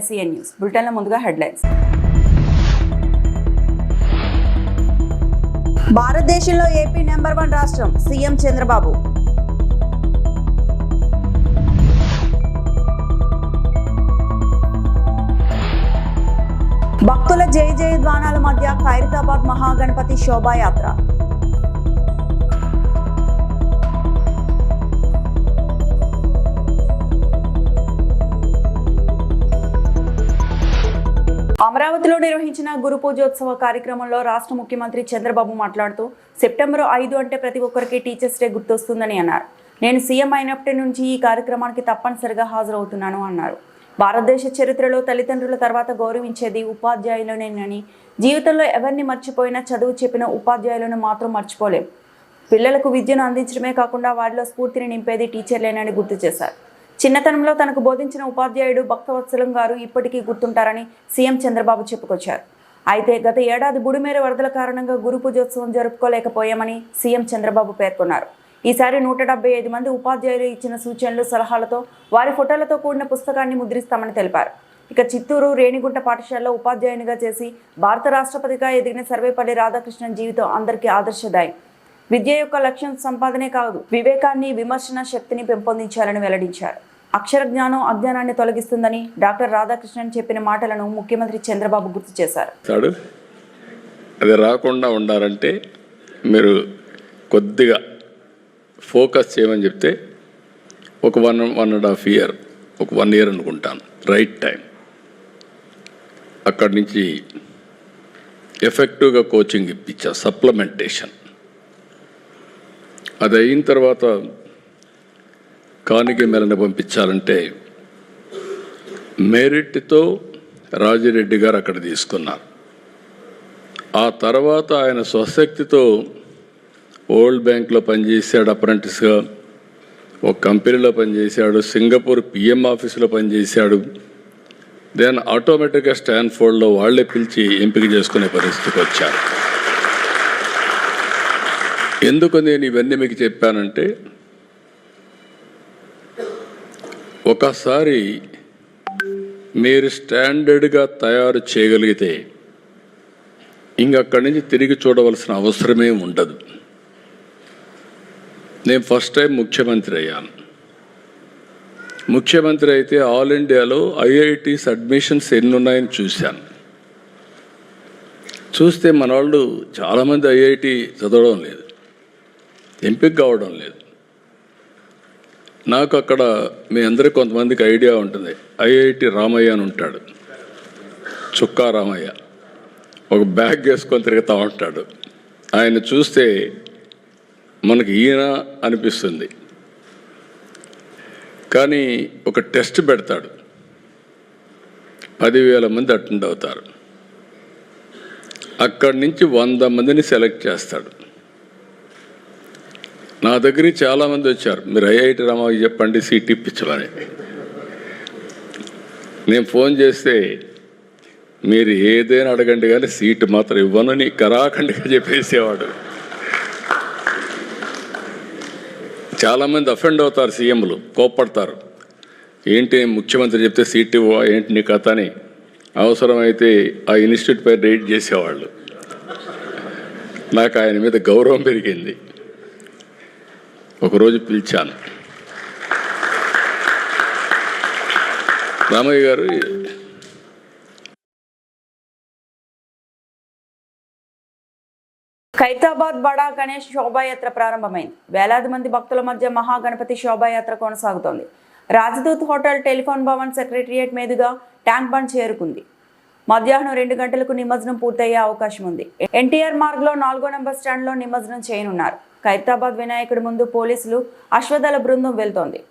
SCN news బులెటిన్ల ముందుగా headlines. భారతదేశంలో AP number 1 రాష్ట్రం సీఎం చంద్రబాబు. భక్తుల జయ జయధ్వానాల మధ్య ఖైరతాబాద్ మహాగణపతి శోభాయాత్ర. అమరావతిలో నిర్వహించిన గురు పూజోత్సవ కార్యక్రమంలో రాష్ట్ర ముఖ్యమంత్రి చంద్రబాబు మాట్లాడుతూ సెప్టెంబర్ 5 అంటే ప్రతి ఒక్కరికి టీచర్స్ డే గుర్తొస్తుందని అన్నారు. నేను సీఎం అయినప్పటి నుంచి ఈ కార్యక్రమానికి తప్పనిసరిగా హాజరవుతున్నాను అన్నారు. భారతదేశ చరిత్రలో తల్లిదండ్రుల తర్వాత గౌరవించేది ఉపాధ్యాయులనేనని, జీవితంలో ఎవరిని మర్చిపోయినా చదువు చెప్పిన ఉపాధ్యాయులను మాత్రం మర్చిపోలేం. పిల్లలకు విద్యను అందించడమే కాకుండా వారిలో స్ఫూర్తిని నింపేది టీచర్లేనని గుర్తు చేశారు. చిన్నతనంలో తనకు బోధించిన ఉపాధ్యాయుడు భక్తవత్సలం గారు ఇప్పటికీ గుర్తుంటారని సీఎం చంద్రబాబు చెప్పుకొచ్చారు. అయితే గత ఏడాది బుడిమేర వరదల కారణంగా గురు పూజోత్సవం జరుపుకోలేకపోయామని సీఎం చంద్రబాబు పేర్కొన్నారు. ఈసారి 175 మంది ఉపాధ్యాయులు ఇచ్చిన సూచనలు, సలహాలతో వారి ఫోటోలతో కూడిన పుస్తకాన్ని ముద్రిస్తామని తెలిపారు. ఇక చిత్తూరు రేణిగుంట పాఠశాలలో ఉపాధ్యాయునిగా చేసి భారత రాష్ట్రపతిగా ఎదిగిన సర్వేపల్లి రాధాకృష్ణన్ జీవితం అందరికీ ఆదర్శదాయం. విద్య యొక్క లక్ష్యం సంపాదనే కాదు, వివేకాన్ని, విమర్శన శక్తిని పెంపొందించాలని వెల్లడించారు. అక్షర జ్ఞానం అజ్ఞానాన్ని తొలగిస్తుందని డాక్టర్ రాధాకృష్ణన్ చెప్పిన మాటలను ముఖ్యమంత్రి చంద్రబాబు గుర్తు చేశారు. అది రాకుండా ఉండాలంటే మీరు కొద్దిగా ఫోకస్ చేయమని చెప్తే ఒక 1.5 ఇయర్, ఒక 1 ఇయర్ అనుకుంటాను, రైట్ టైం. అక్కడి నుంచి ఎఫెక్టివ్గా కోచింగ్ ఇప్పించా, సప్లిమెంటేషన్. అది అయిన తర్వాత కానికి మెలని పంపించాలంటే మెరిట్తో రాజిరెడ్డి గారు అక్కడ తీసుకున్నారు. ఆ తర్వాత ఆయన స్వశక్తితో వరల్డ్ బ్యాంక్లో పనిచేశాడు, అప్రెంటిస్గా ఒక కంపెనీలో పనిచేశాడు, సింగపూర్ PM ఆఫీసులో పనిచేశాడు. దెన్ ఆటోమేటిక్గా స్టాన్ఫోర్డ్లో వాళ్ళే పిలిచి ఎంపిక చేసుకునే పరిస్థితికి వచ్చారు. ఎందుకు నేను ఇవన్నీ మీకు చెప్పానంటే, ఒకసారి మీరు స్టాండర్డ్గా తయారు చేయగలిగితే ఇంకక్కడి నుంచి తిరిగి చూడవలసిన అవసరమే ఉండదు. నేను ఫస్ట్ టైం ముఖ్యమంత్రి అయ్యాను. ముఖ్యమంత్రి అయితే ఆల్ ఇండియాలో IITs అడ్మిషన్స్ ఎన్ని ఉన్నాయని చూశాను. చూస్తే మన వాళ్ళు చాలామంది IIT చదవడం లేదు, ఎంపిక కావడం లేదు. నాకు అక్కడ మీ అందరికీ కొంతమందికి ఐడియా ఉంటుంది, IIT రామయ్య అని ఉంటాడు, చుక్కా రామయ్య, ఒక బ్యాగ్ వేసుకొని తిరుగుతూ ఉంటాడు. ఆయన చూస్తే మనకి ఈయన అనిపిస్తుంది. కానీ ఒక టెస్ట్ పెడతాడు, 10,000 మంది అటెండ్ అవుతారు. అక్కడి నుంచి 100 మందిని సెలెక్ట్ చేస్తాడు. నా దగ్గరికి చాలామంది వచ్చారు, మీరు IIT రామయ్య చెప్పండి, సీట్ ఇప్పించమని. నేను ఫోన్ చేస్తే మీరు ఏదైనా అడగండి కానీ సీటు మాత్రం ఇవ్వనని కరాఖండిగా చెప్పేసేవాడు. చాలామంది అఫెండ్ అవుతారు, సీఎంలు కోప్పడతారు, ఏంటి ముఖ్యమంత్రి చెప్తే సీట్ ఇవ్వ, ఏంటి నీ కథ అని. అవసరమైతే ఆ ఇన్స్టిట్యూట్ పై రైడ్ చేసేవాళ్ళు. నాకు ఆయన మీద గౌరవం పెరిగింది. ఒకరోజు పిలిచాను, రామయ్య గారు ఖైరతాబాద్ బడా గణేష్ శోభాయాత్ర ప్రారంభమైంది. వేలాది మంది భక్తుల మధ్య మహాగణపతి శోభాయాత్ర కొనసాగుతోంది. Rajdoot hotel, telephone Bhavan, secretariat మీదుగా ట్యాంక్ బండ్ చేరుకుంది. మధ్యాహ్నం 2 గంటలకు నిమజ్జనం పూర్తయ్యే అవకాశం ఉంది. ఎన్టీఆర్ మార్గ్లో 4వ నెంబర్ స్టాండ్లో నిమజ్జనం చేయనున్నారు. ఖైరతాబాద్ వినాయకుడి ముందు పోలీసులు అశ్వదళ బృందం వెళ్తోంది.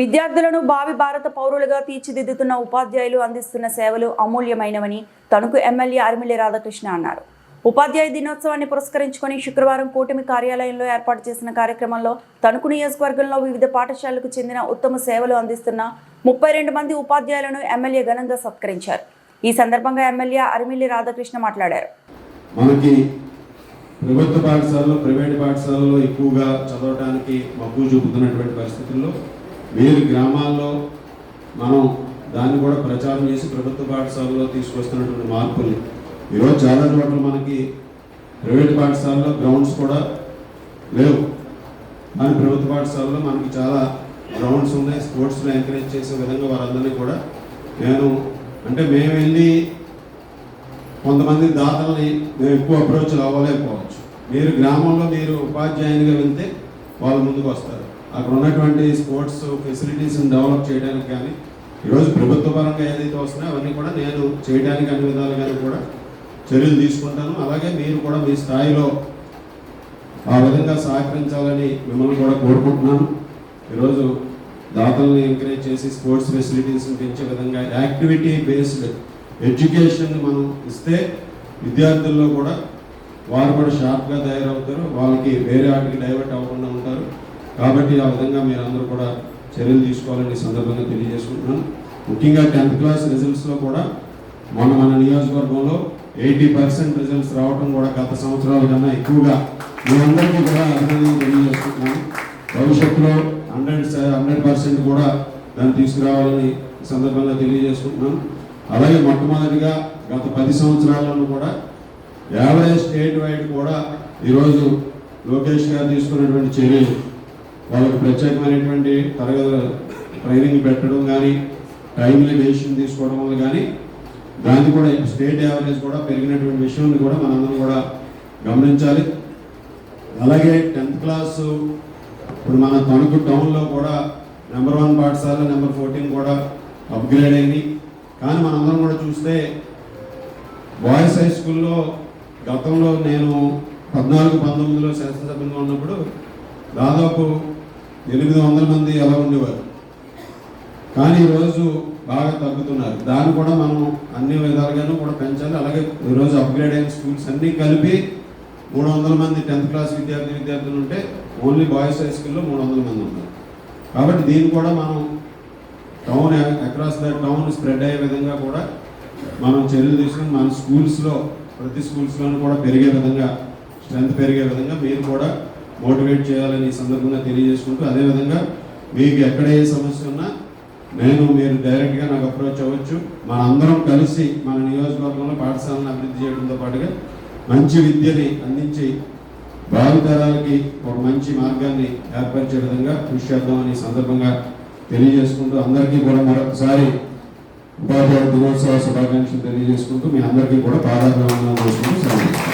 విద్యార్థులను భావి భారత పౌరులుగా తీర్చిదిద్దుతున్న ఉపాధ్యాయులు అందిస్తున్న సేవలు అమూల్యమైనవని తణుకు ఎమ్మెల్యే అరిమిల్లి రాధాకృష్ణ అన్నారు. ఉపాధ్యాయ దినోత్సవాన్ని పురస్కరించుకొని శుక్రవారం కూటమి కార్యాలయంలో ఏర్పాటు చేసిన కార్యక్రమంలో తణుకు నియోజకవర్గంలో వివిధ పాఠశాలలకు చెందిన ఉత్తమ సేవలు అందిస్తున్న 32 మంది ఉపాధ్యాయులను ఎమ్మెల్యే ఘనంగా సత్కరించారు. ఈ సందర్భంగా ఎమ్మెల్యే అరిమిల్లి రాధాకృష్ణ మాట్లాడారు. మనకి ప్రభుత్వ పాఠశాలలో ప్రైవేట్ పాఠశాలలో ఎక్కువగా చదవడానికి మక్కువ చూపుతున్నటువంటి పరిస్థితుల్లో వేరు గ్రామాల్లో మనం దాన్ని కూడా ప్రచారం చేసి ప్రభుత్వ పాఠశాలలో తీసుకొస్తున్నటువంటి మార్పుల్ని ఈరోజు చాలా చోట్ల మనకి ప్రైవేట్ పాఠశాలలో గ్రౌండ్స్ కూడా లేవు, కానీ ప్రభుత్వ పాఠశాలలో మనకి చాలా గ్రౌండ్స్ ఉన్నాయి. స్పోర్ట్స్లో ఎంకరేజ్ చేసే విధంగా వారందరినీ కూడా మేము వెళ్ళి కొంతమంది దాతల్ని మేము ఎక్కువ అప్రోచ్ అవ్వలేకపోవచ్చు. మీరు గ్రామంలో మీరు ఉపాధ్యాయునిగా వెళ్తే వాళ్ళు ముందుకు వస్తారు. అక్కడ ఉన్నటువంటి స్పోర్ట్స్ ఫెసిలిటీస్ని డెవలప్ చేయడానికి కానీ ఈరోజు ప్రభుత్వ పరంగా ఏదైతే వస్తున్నాయో అవన్నీ కూడా నేను చేయడానికి అన్ని విధాలుగానే కూడా చర్యలు తీసుకుంటాను. అలాగే మీరు కూడా మీ స్థాయిలో ఆ విధంగా సహకరించాలని మిమ్మల్ని కూడా కోరుకుంటున్నాను. ఈరోజు దాతల్ని ఎంకరేజ్ చేసి స్పోర్ట్స్ ఫెసిలిటీస్ని పెంచే విధంగా యాక్టివిటీ బేస్డ్ ఎడ్యుకేషన్ మనం ఇస్తే విద్యార్థుల్లో కూడా వారు కూడా షార్ప్గా తయారవుతారు, వాళ్ళకి వేరే వాటికి డైవర్ట్ అవ్వకుండా ఉంటారు. కాబట్టి ఆ విధంగా మీరు అందరూ కూడా చర్యలు తీసుకోవాలని సందర్భంగా తెలియజేసుకుంటున్నాను. ముఖ్యంగా 10th క్లాస్ రిజల్ట్స్లో కూడా మన నియోజకవర్గంలో 80% రిజల్ట్స్ రావడం కూడా గత సంవత్సరాల కన్నా ఎక్కువగా మీ అందరికీ కూడా అభినందనలు తెలియజేసుకుంటున్నాను. భవిష్యత్తులో 100% కూడా దాన్ని తీసుకురావాలని సందర్భంగా తెలియజేసుకుంటున్నాను. అలాగే మొట్టమొదటిగా గత 10 సంవత్సరాలను కూడా యావరేజ్ స్టేట్ వైడ్ కూడా ఈరోజు లోకేష్ గారు తీసుకున్నటువంటి చర్యలు, వాళ్ళకి ప్రత్యేకమైనటువంటి తరగతి ట్రైనింగ్ పెట్టడం కానీ టైం లిమిటేషన్ తీసుకోవడం వల్ల కానీ దాన్ని కూడా స్టేట్ యావరేజ్ కూడా పెరిగినటువంటి విషయాన్ని కూడా మనందరం కూడా గమనించాలి. అలాగే 10th క్లాసు ఇప్పుడు మన తణుకు టౌన్లో కూడా నెంబర్ 1 పాఠశాల నెంబర్ 14 కూడా అప్గ్రేడ్ అయింది. కానీ మనందరం కూడా చూస్తే బాయ్స్ హై స్కూల్లో గతంలో నేను 14-19లో శాసనసభ్యులుగా ఉన్నప్పుడు దాదాపు 800 మంది అలా ఉండేవారు. కానీ ఈరోజు బాగా తగ్గుతున్నారు. దాన్ని కూడా మనం అన్ని విధాలుగాను కూడా పెంచాలి. అలాగే ఈరోజు అప్గ్రేడ్ అయిన స్కూల్స్ అన్నీ కలిపి 300 మంది 10th క్లాస్ విద్యార్థులు ఉంటే ఓన్లీ బాయ్స్ హై స్కూల్లో 300 మంది ఉన్నారు. కాబట్టి దీన్ని కూడా మనం town across the town spread అయ్యే విధంగా కూడా మనం చర్యలు తీసుకుని మన స్కూల్స్లో ప్రతి స్కూల్స్లోనూ కూడా పెరిగే విధంగా స్ట్రెంత్ పెరిగే విధంగా మీరు కూడా మోటివేట్ చేయాలని ఈ సందర్భంగా తెలియజేసుకుంటూ, అదేవిధంగా మీకు ఎక్కడ ఏ సమస్య ఉన్నా మీరు డైరెక్ట్గా నాకు అప్రోచ్ అవ్వచ్చు. మన అందరం కలిసి మన నియోజకవర్గంలో పాఠశాలను అభివృద్ధి చేయడంతో పాటుగా మంచి విద్యని అందించి భావితరాలకి ఒక మంచి మార్గాన్ని ఏర్పరిచే విధంగా కృషి చేద్దామని ఈ సందర్భంగా తెలియజేసుకుంటూ అందరికీ కూడా మరొకసారి ఉపాధ్యాయ దినోత్సవ శుభాకాంక్షలు తెలియజేసుకుంటూ మీ అందరికీ కూడా పాదాభివందనాలు చేసుకుంటూ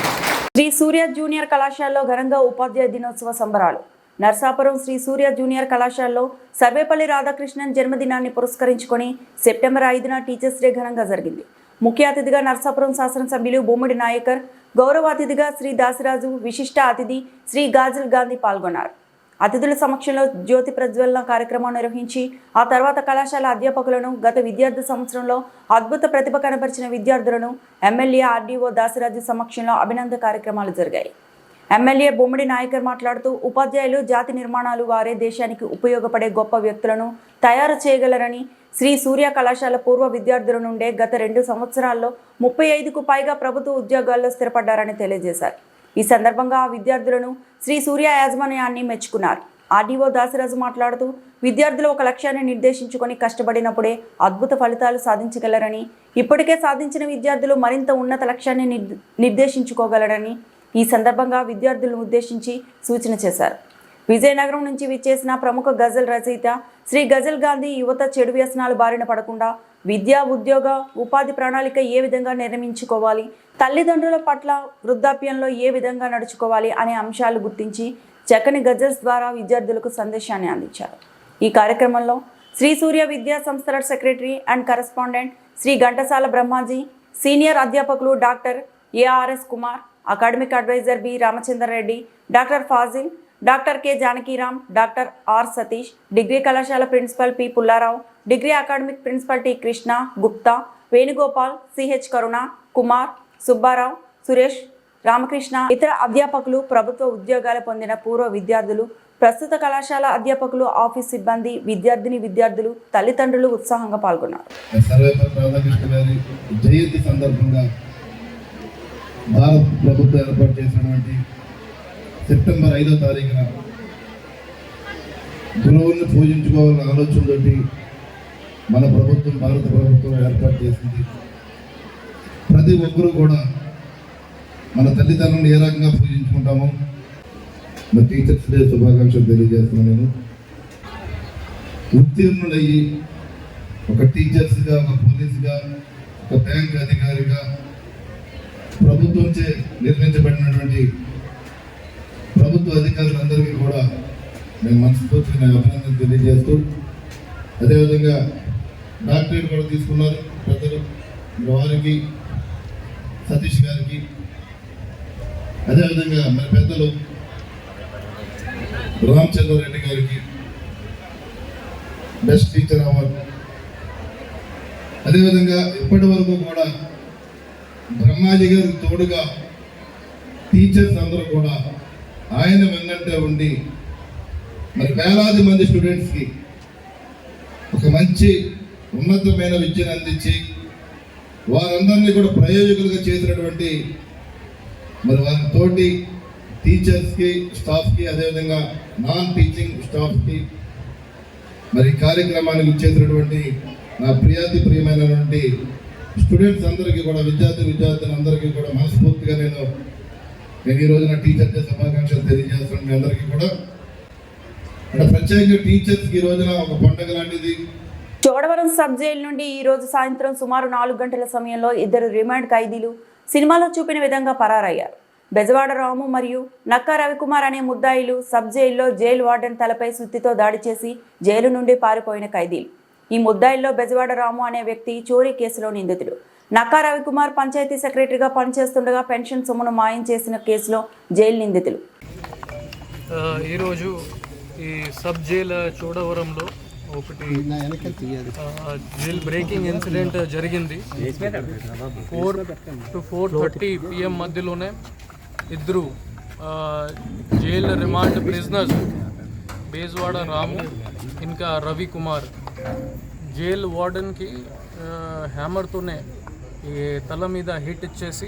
శ్రీ సూర్య జూనియర్ కళాశాలలో ఘనంగా ఉపాధ్యాయ దినోత్సవ సంబరాలు. నర్సాపురం శ్రీ సూర్య జూనియర్ కళాశాలలో సర్వేపల్లి రాధాకృష్ణన్ జన్మదినాన్ని పురస్కరించుకొని సెప్టెంబర్ 5న టీచర్స్ డే ఘనంగా జరిగింది. ముఖ్య అతిథిగా నర్సాపురం శాసనసభ్యులు బొమ్మిడి నాయకర్, గౌరవ అతిథిగా శ్రీ దాసిరాజు, విశిష్ట అతిథి శ్రీ గాజల్ గాంధీ పాల్గొన్నారు. అతిథుల సమక్షంలో జ్యోతి ప్రజ్వలన కార్యక్రమం నిర్వహించి ఆ తర్వాత కళాశాల అధ్యాపకులను, గత విద్యార్థి సంవత్సరంలో అద్భుత ప్రతిభ కనబరిచిన విద్యార్థులను ఎమ్మెల్యే ఆర్డీఓ దాసిరాజు సమక్షంలో అభినందన కార్యక్రమాలు జరిగాయి. ఎమ్మెల్యే బొమ్మిడి నాయకర్ మాట్లాడుతూ ఉపాధ్యాయులు జాతి నిర్మాణాలు వారే దేశానికి ఉపయోగపడే గొప్ప వ్యక్తులను తయారు చేయగలరని, శ్రీ సూర్య కళాశాల పూర్వ విద్యార్థుల నుండే గత 2 సంవత్సరాల్లో 35కు పైగా ప్రభుత్వ ఉద్యోగాల్లో స్థిరపడ్డారని తెలియజేశారు. ఈ సందర్భంగా ఆ విద్యార్థులను శ్రీ సూర్య యాజమాన్యాన్ని మెచ్చుకున్నారు. ఆర్డీఓ దాసిరాజు మాట్లాడుతూ విద్యార్థులు ఒక లక్ష్యాన్ని నిర్దేశించుకొని కష్టపడినప్పుడే అద్భుత ఫలితాలు సాధించగలరని, ఇప్పటికే సాధించిన విద్యార్థులు మరింత ఉన్నత లక్ష్యాన్ని నిర్దేశించుకోగలరని ఈ సందర్భంగా విద్యార్థులను ఉద్దేశించి సూచన చేశారు. విజయనగరం నుంచి విచ్చేసిన ప్రముఖ గజల్ రచయిత శ్రీ గజల్ గాంధీ యువత చెడు వ్యసనాల బారిన పడకుండా విద్యా, ఉద్యోగ, ఉపాధి ప్రణాళిక ఏ విధంగా నిర్మించుకోవాలి, తల్లిదండ్రుల పట్ల వృద్ధాప్యంలో ఏ విధంగా నడుచుకోవాలి అనే అంశాలు గుర్తించి చక్కని గజల్స్ ద్వారా విద్యార్థులకు సందేశాన్ని అందించారు. ఈ కార్యక్రమంలో శ్రీ సూర్య విద్యా సంస్థల secretary and correspondent Shri Ghantasala Brahmaji, senior అధ్యాపకులు doctor ARS Kumar, academic adviser B Ramachandra Reddy, doctor Fazil, doctor K Janakiram, doctor R Satish, degree కళాశాల principal P Pullarao, degree academic principal T Krishna, Gupta, Venugopal, CH Karuna, Kumar, Subbarao, Suresh, Ramakrishna, ఇతర అధ్యాపకులు, ప్రభుత్వ ఉద్యోగాలు పొందిన పూర్వ విద్యార్థులు, ప్రస్తుత కళాశాల అధ్యాపకులు, ఆఫీస్ సిబ్బంది, విద్యార్థులు, తల్లిదండ్రులు ఉత్సాహంగా పాల్గొన్నారు. జయంతి సందర్భంగా భారత ప్రభుత్వం ఏర్పాటు చేసినటువంటి సెప్టెంబర్ 5వ తారీఖున గురువుల్ని పూజించుకోవాలనే ఆలోచనతోటి మన ప్రభుత్వం, భారత ప్రభుత్వం ఏర్పాటు చేసింది. ప్రతి ఒక్కరూ కూడా మన తల్లిదండ్రులను ఏ రకంగా పూజించుకుంటామో మన టీచర్స్ డే శుభాకాంక్షలు తెలియజేస్తున్నాను. నేను ఉత్తీర్ణులయ్యి ఒక టీచర్స్గా, ఒక పోలీసుగా, ఒక బ్యాంక్ అధికారిగా ప్రభుత్వంచే నిర్మించబడినటువంటి ప్రభుత్వ అధికారులందరికీ కూడా నేను మనస్ఫూర్తిగా అభినందనలు తెలియజేస్తూ, అదేవిధంగా డాక్టరేట్ కూడా తీసుకున్నారు పెద్దలు వారికి, సతీష్ గారికి, అదేవిధంగా మన పెద్దలు రామచంద్రారెడ్డి గారికి బెస్ట్ టీచర్ అవార్డు. అదేవిధంగా ఇప్పటి వరకు కూడా బ్రహ్మాజీ గారికి తోడుగా టీచర్స్ అందరూ కూడా ఆయన వెన్నంటే ఉండి మరి వేలాది మంది స్టూడెంట్స్కి ఒక మంచి ఉన్నతమైన విద్యను అందించి వారందరినీ కూడా ప్రయోజకులుగా చేసినటువంటి మరి వారి తోటి టీచర్స్కి, స్టాఫ్కి, అదేవిధంగా నాన్ టీచింగ్ స్టాఫ్కి మరి కార్యక్రమానికి ఇచ్చేసినటువంటి నా ప్రియమైనటువంటి స్టూడెంట్స్ అందరికీ కూడా, విద్యార్థులందరికీ కూడా మనస్ఫూర్తిగా నేను ఈ రోజున టీచర్ డే శుభాకాంక్షలు తెలియజేస్తున్నాను. మీ అందరికీ కూడా అంటే ప్రత్యేకంగా టీచర్స్కి ఈ రోజున ఒక పండుగ లాంటిది. చోడవరం సబ్ జైలు నుండి ఈ రోజు సాయంత్రం సుమారు 4 గంటల సమయంలో 2 రిమాండ్ ఖైదీలు సినిమాలో చూపిన విధంగా పరారయ్యారు. బెజవాడ రాము మరియు నక్కా రవికుమార్ అనే ముద్దాయిలు సబ్ జైల్లో జైలు వార్డెన్ తలపై సుత్తితో దాడి చేసి జైలు నుండి పారిపోయిన ఖైదీలు. ఈ ముద్దాయిల్లో బెజవాడ రాము అనే వ్యక్తి చోరీ కేసులో నిందితుడు. నక్కా రవికుమార్ పంచాయతీ సెక్రటరీగా పనిచేస్తుండగా పెన్షన్ సొమ్మును మాయం చేసిన కేసులో జైలు నిందితులు. ఈరోజు ఈ సబ్ జైల్ చోడవరంలో ఒకటి జైల్ బ్రేకింగ్ ఇన్సిడెంట్ జరిగింది. 4 to 4:30 PM మధ్యలోనే 2 జైల్ రిమాండ్ ప్రిజనర్స్ బేజవాడ రాము ఇంకా రవి కుమార్ జైల్ వార్డెన్కి హ్యామర్తోనే ఈ తల మీద హిట్ ఇచ్చేసి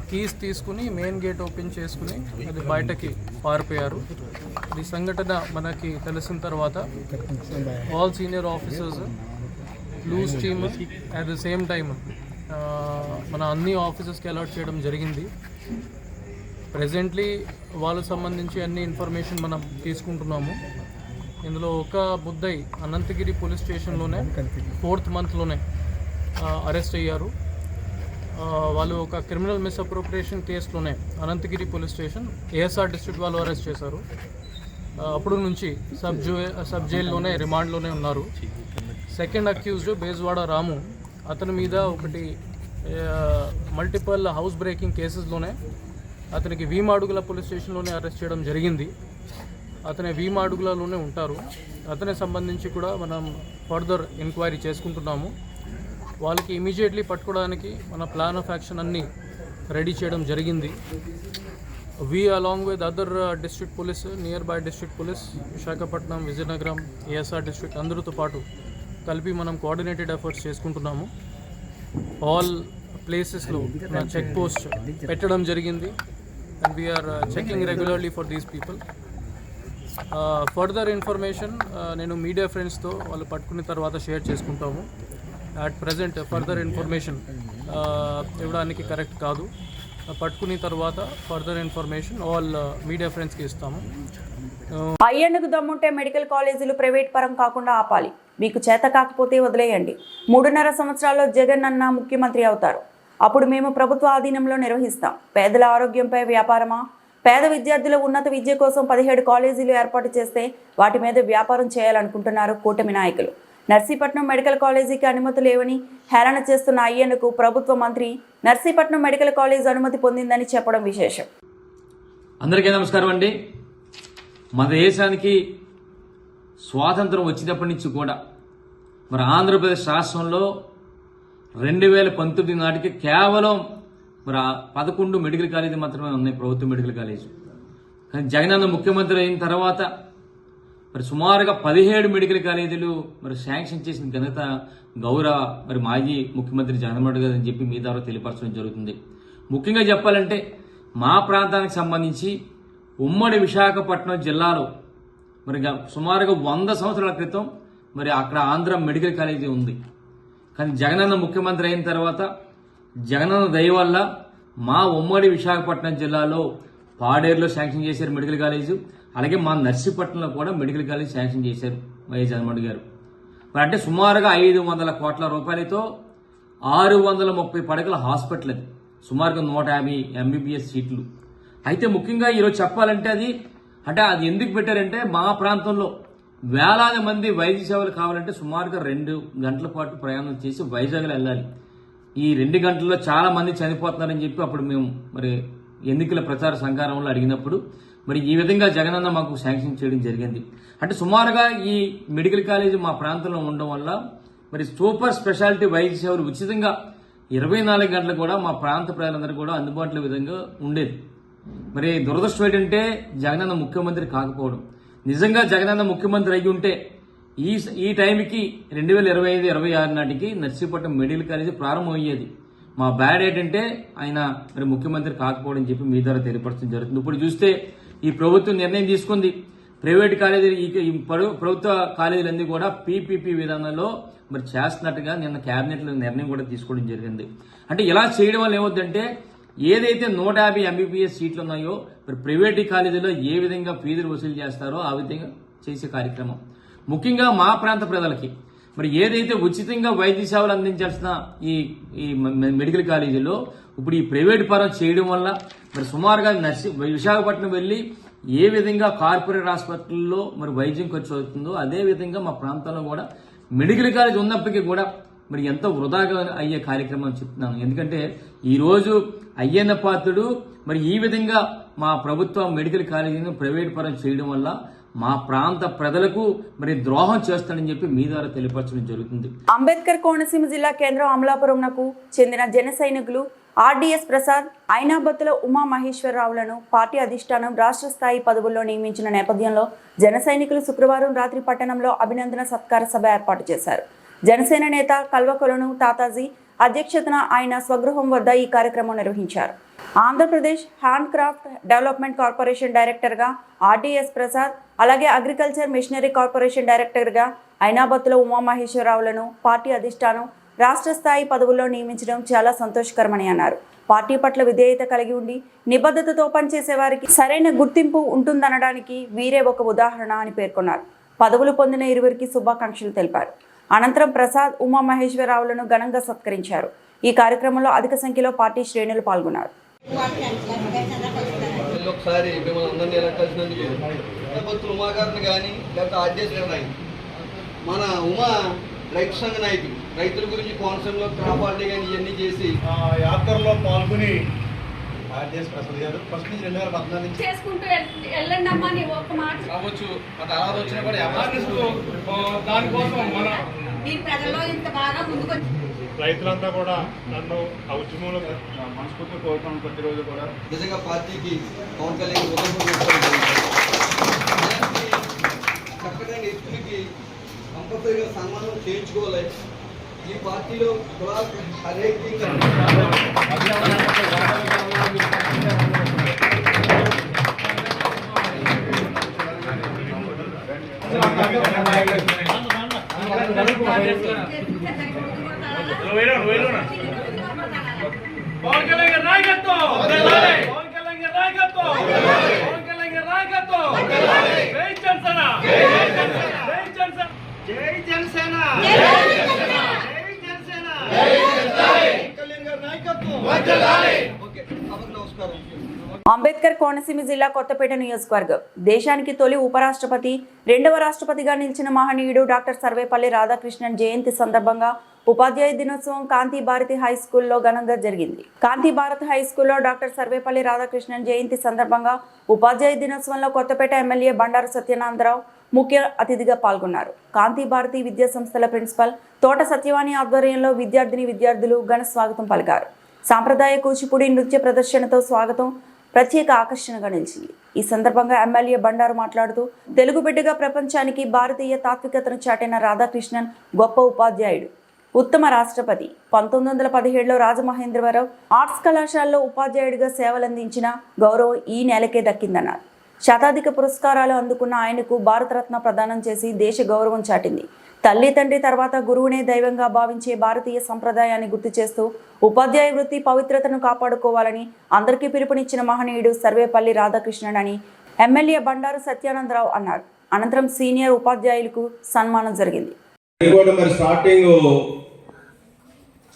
కీస్ తీసుకుని మెయిన్ గేట్ ఓపెన్ చేసుకుని అది బయటకి పారిపోయారు. ఈ సంఘటన మనకి తెలిసిన తర్వాత all senior officers, loose team at the same time మన అన్ని ఆఫీసర్స్కి అలాట్ చేయడం జరిగింది. ప్రెజెంట్లీ వాళ్ళకు సంబంధించి అన్ని ఇన్ఫర్మేషన్ మనం తీసుకుంటున్నాము. ఇందులో ఒక ముద్దాయి అనంతగిరి పోలీస్ స్టేషన్లోనే 4th monthలోనే అరెస్ట్ అయ్యారు. వాళ్ళు ఒక క్రిమినల్ మిస్అప్రోప్రియేషన్ కేసులోనే Anantagiri police station ASR district వాళ్ళు అరెస్ట్ చేశారు. అప్పుడు నుంచి సబ్ జైల్లోనే రిమాండ్లోనే ఉన్నారు. సెకండ్ అక్యూజ్డ్ బేజవాడ రాము, అతని మీద ఒకటి మల్టిపల్ హౌస్ బ్రేకింగ్ కేసెస్లోనే అతనికి వీమాడుగుల పోలీస్ స్టేషన్లోనే అరెస్ట్ చేయడం జరిగింది. అతని వీమాడుగులలోనే ఉంటారు. అతనికి సంబంధించి కూడా మనం ఫర్దర్ ఎంక్వైరీ చేసుకుంటున్నాము. వాళ్ళకి ఇమీడియట్లీ పట్టుకోవడానికి మన ప్లాన్ ఆఫ్ యాక్షన్ అన్నీ రెడీ చేయడం జరిగింది. We along with other district police, near by district police, Visakhapatnam, Vizianagaram, ASR district అందరితో పాటు కలిపి మనం కోఆర్డినేటెడ్ ఎఫర్ట్స్ చేసుకుంటున్నాము. ఆల్ ప్లేసెస్లో మన చెక్ పోస్ట్ పెట్టడం జరిగింది. And we are checking regularly for these people. Further information నేను మీడియా ఫ్రెండ్స్తో వాళ్ళు పట్టుకున్న తర్వాత షేర్ చేసుకుంటాము. అట్ ప్రజెంట్ ఫర్దర్ ఇన్ఫర్మేషన్ ఇవ్వడానికి కరెక్ట్ కాదు. పట్టుకున్న తర్వాత ఫర్దర్ ఇన్ఫర్మేషన్ ఆల్ మీడియా ఫ్రెండ్స్కి ఇస్తాము. అయ్యేందుకు దమ్ముంటే మెడికల్ కాలేజీలు ప్రైవేట్ పరం కాకుండా ఆపాలి. మీకు చేత కాకపోతే వదిలేయండి. 3.5 సంవత్సరాల్లో జగన్ అన్న ముఖ్యమంత్రి అవుతారు. అప్పుడు మేము ప్రభుత్వ ఆధీనంలో నిర్వహిస్తాం. పేదల ఆరోగ్యంపై వ్యాపారమా? పేద విద్యార్థుల ఉన్నత విద్య కోసం 17 కాలేజీలు ఏర్పాటు చేస్తే వాటి మీద వ్యాపారం చేయాలనుకుంటున్నారు కూటమి నాయకులు. నర్సీపట్నం మెడికల్ కాలేజీకి అనుమతి లేవని హేళన చేస్తున్న అయ్యన్నకు ప్రభుత్వ మంత్రి నర్సీపట్నం మెడికల్ కాలేజ్ అనుమతి పొందిందని చెప్పడం విశేషం. అందరికీ నమస్కారం అండి. మన దేశానికి స్వాతంత్రం వచ్చినప్పటి నుంచి కూడా మరి ఆంధ్రప్రదేశ్ రాష్ట్రంలో 2019 నాటికి కేవలం మరి 11 మెడికల్ కాలేజీ మాత్రమే ఉన్నాయి, ప్రభుత్వ మెడికల్ కాలేజీ. కానీ జగనన్న ముఖ్యమంత్రి అయిన తర్వాత మరి సుమారుగా 17 మెడికల్ కాలేజీలు మరి శాంక్షన్ చేసిన ఘనత గౌరవ మరి మాజీ ముఖ్యమంత్రి జగన్మోహన్ రెడ్డి గారు అని చెప్పి మీ ద్వారా తెలియపరచడం జరుగుతుంది. ముఖ్యంగా చెప్పాలంటే మా ప్రాంతానికి సంబంధించి ఉమ్మడి విశాఖపట్నం జిల్లాలో మరి సుమారుగా 100 సంవత్సరాల క్రితం మరి అక్కడ ఆంధ్ర మెడికల్ కాలేజీ ఉంది. కానీ జగనన్న ముఖ్యమంత్రి అయిన తర్వాత జగనన్న దయ వల్ల మా ఉమ్మడి విశాఖపట్నం జిల్లాలో పాడేరులో శాంక్షన్ చేశారు మెడికల్ కాలేజీ, అలాగే మా నర్సీపట్నంలో కూడా మెడికల్ కాలేజ్ శాంక్షన్ చేశారు వైఎస్ జగన్మోహన్ గారు. మరి అంటే సుమారుగా 500 కోట్ల రూపాయలతో 630 పడకల హాస్పిటల్, అది సుమారుగా 150 MBBS సీట్లు. అయితే ముఖ్యంగా ఈరోజు చెప్పాలంటే అది ఎందుకు పెట్టారంటే మా ప్రాంతంలో వేలాది మంది వైద్య సేవలు కావాలంటే సుమారుగా 2 గంటల పాటు ప్రయాణం చేసి వైజాగ్లో వెళ్ళాలి. ఈ 2 గంటల్లో చాలా మంది చనిపోతున్నారని చెప్పి అప్పుడు మేము మరి ఎన్నికల ప్రచార సంఘారంలో అడిగినప్పుడు మరి ఈ విధంగా జగనన్న మాకు శాంక్షన్ చేయడం జరిగింది. అంటే సుమారుగా ఈ మెడికల్ కాలేజీ మా ప్రాంతంలో ఉండడం వల్ల మరి సూపర్ స్పెషాలిటీ వైద్య సేవలు ఉచితంగా 24 గంటలు కూడా మా ప్రాంత ప్రజలందరూ కూడా అందుబాటులో విధంగా ఉండేది. మరి దురదృష్టం ఏంటంటే జగనన్న ముఖ్యమంత్రి కాకపోవడం. నిజంగా జగనన్న ముఖ్యమంత్రి అయ్యి ఉంటే ఈ టైంకి 2025-26 నాటికి నర్సీపట్నం మెడికల్ కాలేజీ ప్రారంభమయ్యేది. మా బ్యాడ్ ఏంటంటే ఆయన మరి ముఖ్యమంత్రి కాకపోవడం చెప్పి మీ ద్వారా తెలియపరచడం జరుగుతుంది. ఇప్పుడు చూస్తే ఈ ప్రభుత్వం నిర్ణయం తీసుకుంది, ప్రైవేట్ కాలేజీలు ఈ ప్రభుత్వ కాలేజీలన్నీ కూడా PPP విధానంలో మరి చేస్తున్నట్టుగా నిన్న క్యాబినెట్లో నిర్ణయం కూడా తీసుకోవడం జరిగింది. అంటే ఇలా చేయడం వల్ల ఏమవుతుందంటే ఏదైతే 150 MBBS సీట్లు ఉన్నాయో మరి ప్రైవేట్ కాలేజీలో ఏ విధంగా ఫీజులు వసూలు చేస్తారో ఆ విధంగా చేసే కార్యక్రమం. ముఖ్యంగా మా ప్రాంత ప్రజలకి మరి ఏదైతే ఉచితంగా వైద్య సేవలు అందించాల్సిన ఈ మెడికల్ కాలేజీలో ఇప్పుడు ఈ ప్రైవేట్ పరం చేయడం వల్ల మరి సుమారుగా విశాఖపట్నం వెళ్లి ఏ విధంగా కార్పొరేట్ హాస్పిటల్లో మరి వైద్యం ఖర్చు అవుతుందో అదే విధంగా మా ప్రాంతంలో కూడా మెడికల్ కాలేజ్ ఉన్నప్పటికీ కూడా మరి ఎంతో వృధాగా అయ్యే కార్యక్రమం చెప్తున్నాను. ఎందుకంటే ఈ రోజు అయ్యన్న పాత్రుడు మరి ఈ విధంగా మా ప్రభుత్వ మెడికల్ కాలేజీని ప్రైవేట్ పరం చేయడం వల్ల మా ప్రాంత ప్రజలకు మరి ద్రోహం చేస్తాడని చెప్పి మీ ద్వారా తెలియపరచడం జరుగుతుంది. అంబేద్కర్ కోనసీమ జిల్లా కేంద్రం అమలాపురంకు చెందిన జన సైనికులు RDS ప్రసాద్, ఐనాబత్తుల ఉమా మహేశ్వరరావులను పార్టీ అధిష్టానం రాష్ట్ర స్థాయి పదవుల్లో నియమించిన నేపథ్యంలో జన సైనికులు శుక్రవారం రాత్రి పట్టణంలో అభినందన సత్కార సభ ఏర్పాటు చేశారు. జనసేన నేత కల్వకొలను తాతాజీ అధ్యక్షతన ఆయన స్వగృహం వద్ద ఈ కార్యక్రమం నిర్వహించారు. Andhra Pradesh hand craft development corporation డైరెక్టర్గా RDS ప్రసాద్, అలాగే అగ్రికల్చర్ మిషనరీ కార్పొరేషన్ డైరెక్టర్గా ఐనాబత్తుల ఉమామహేశ్వరరావులను పార్టీ అధిష్టానం రాష్ట్ర స్థాయి పదవుల్లో నియమించడం చాలా సంతోషకరమని అన్నారు. పార్టీ పట్ల విధేయత కలిగి ఉండి నిబద్ధతతో పనిచేసే వారికి సరైన గుర్తింపు ఉంటుందనడానికి వీరే ఒక ఉదాహరణ అని పేర్కొన్నారు. పదవులు పొందిన ఇరువురికి శుభాకాంక్షలు తెలిపారు. అనంతరం ప్రసాద్, ఉమామహేశ్వరరావులను ఘనంగా సత్కరించారు. ఈ కార్యక్రమంలో అధిక సంఖ్యలో పార్టీ శ్రేణులు పాల్గొన్నారు. ఒకసారి మిమ్మల్ని అందరినీ ఎలా కలిసినందుకు ఉమా గారిని కానీ లేకపోతే RDS గారిని, మన ఉమా రైతు సంఘ నాయకులు, రైతుల గురించి కోనసీమలో కాపాడే కానీ ఇవన్నీ చేసి యాత్రలో పాల్గొని RDS ప్రసాద్ గారు ఫస్ట్ నుంచి 2014 నుంచి చేసుకుంటూ వెళ్ళండి అమ్మా నీ ఒక్క మాట రావచ్చు. అది అలా వచ్చినా కూడా దానికోసం మన ఈ ప్రజల్లో ఇంత బాగా ముందుకు రైతులంతా కూడా నన్ను ఆ ఉద్యమంలో మనస్ఫూర్తిగా కోరుకున్నాను. ప్రతిరోజు కూడా నిజంగా పార్టీకి పవన్ కళ్యాణ్ చక్కగా వ్యక్తులకి కంపల్సరీగా సన్మానం చేయించుకోవాలి. ఈ పార్టీలో కులాలు హరేకంగా పవన్ కళ్యాణ్ నాయకత్వం, పవన్ కళ్యాణ్ నాయకత్వం, పవన్ కళ్యాణ్ నాయకత్వం, జై జనసేన, జై జనసేన, జై జనసేన, జై జనసేన, పవన్ కళ్యాణ్ గారి నాయకత్వం. ఓకే, నమస్కారం. అంబేద్కర్ కోనసీమ జిల్లా కొత్తపేట నియోజకవర్గం దేశానికి తొలి ఉపరాష్ట్రపతి, రెండవ రాష్ట్రపతిగా నిలిచిన మహనీయుడు డాక్టర్ సర్వేపల్లి రాధాకృష్ణన్ జయంతి సందర్భంగా ఉపాధ్యాయ దినోత్సవం కాంతి భారతి హై స్కూల్లో ఘనంగా జరిగింది. కాంతి భారత్ హై స్కూల్లో డాక్టర్ సర్వేపల్లి రాధాకృష్ణన్ జయంతి సందర్భంగా ఉపాధ్యాయ దినోత్సవంలో కొత్తపేట ఎమ్మెల్యే బండారు సత్యనారాయణరావు ముఖ్య అతిథిగా పాల్గొన్నారు. కాంతి భారతి విద్యా సంస్థల ప్రిన్సిపల్ తోట సత్యవాణి ఆధ్వర్యంలో విద్యార్థులు ఘన స్వాగతం పలికారు. సాంప్రదాయ కూచిపూడి నృత్య ప్రదర్శనతో స్వాగతం ప్రత్యేక ఆకర్షణగా నిలిచింది. ఈ సందర్భంగా ఎమ్మెల్యే బండారు మాట్లాడుతూ తెలుగు బిడ్డగా ప్రపంచానికి భారతీయ తాత్వికతను చాటిన రాధాకృష్ణన్ గొప్ప ఉపాధ్యాయుడు, ఉత్తమ రాష్ట్రపతి. 1917లో రాజమహేంద్రవరం ఆర్ట్స్ కళాశాలలో ఉపాధ్యాయుడిగా సేవలందించిన గౌరవం ఈ నెలకే దక్కిందన్నారు. శతాధిక పురస్కారాలు అందుకున్న ఆయనకు భారతరత్న ప్రదానం చేసి దేశ గౌరవం చాటింది. తల్లి తండ్రి తర్వాత గురువునే దైవంగా భావించే భారతీయ సంప్రదాయాన్ని గుర్తు చేస్తూ ఉపాధ్యాయ వృత్తి పవిత్రతను కాపాడుకోవాలని అందరికీ పిలుపునిచ్చిన మహనీయుడు సర్వేపల్లి రాధాకృష్ణన్ అని ఎమ్మెల్యే బండారు సత్యానందరావు అన్నారు. అనంతరం సీనియర్ ఉపాధ్యాయులకు సన్మానం జరిగింది. మరి స్టార్టింగ్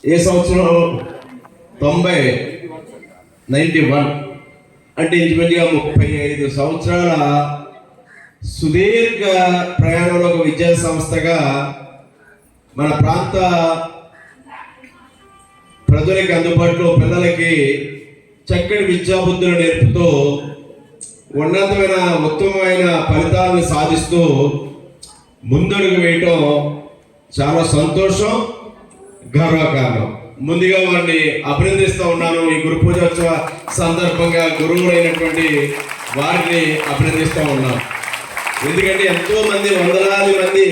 ఏ సంవత్సరం 91 అంటే ఇంచుమించుగా 35 సంవత్సరాల సుదీర్ఘ ప్రయాణంలో ఒక విద్యా సంస్థగా మన ప్రాంత ప్రజలకి అందుబాటులో పిల్లలకి చక్కటి విద్యాబుద్ధులు నేర్పుతూ ఉన్నతమైన ఉత్తమమైన ఫలితాలను సాధిస్తూ ముందడుగు వేయటం చాలా సంతోషం, గర్వకారణం. ముందుగా వారిని అభినందిస్తూ ఉన్నాను. ఈ గురు పూజోత్సవ సందర్భంగా గురువులైనటువంటి వారిని అభినందిస్తూ ఉన్నాను. ఎందుకంటే ఎంతో మంది వందలాది మంది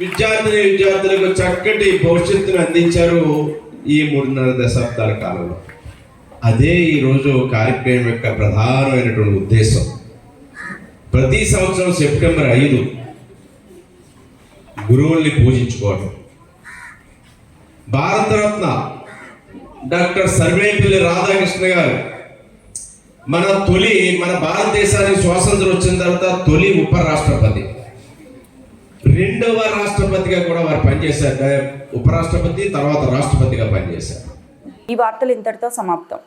విద్యార్థులకు చక్కటి భవిష్యత్తును అందించారు ఈ 3.5 దశాబ్దాల కాలంలో. అదే ఈరోజు కార్యక్రమం యొక్క ప్రధానమైనటువంటి ఉద్దేశం. ప్రతి సంవత్సరం సెప్టెంబర్ 5 గురువుల్ని పూజించుకోవడం. భారతరత్న డాక్టర్ సర్వేపల్లి రాధాకృష్ణ గారు మన భారతదేశానికి స్వాతంత్రం వచ్చిన తర్వాత తొలి ఉపరాష్ట్రపతి, 2వ రాష్ట్రపతిగా కూడా వారు పనిచేశారు. ఉపరాష్ట్రపతి తర్వాత రాష్ట్రపతిగా పనిచేశారు. ఈ వార్తలు ఇంతటితో సమాప్తం.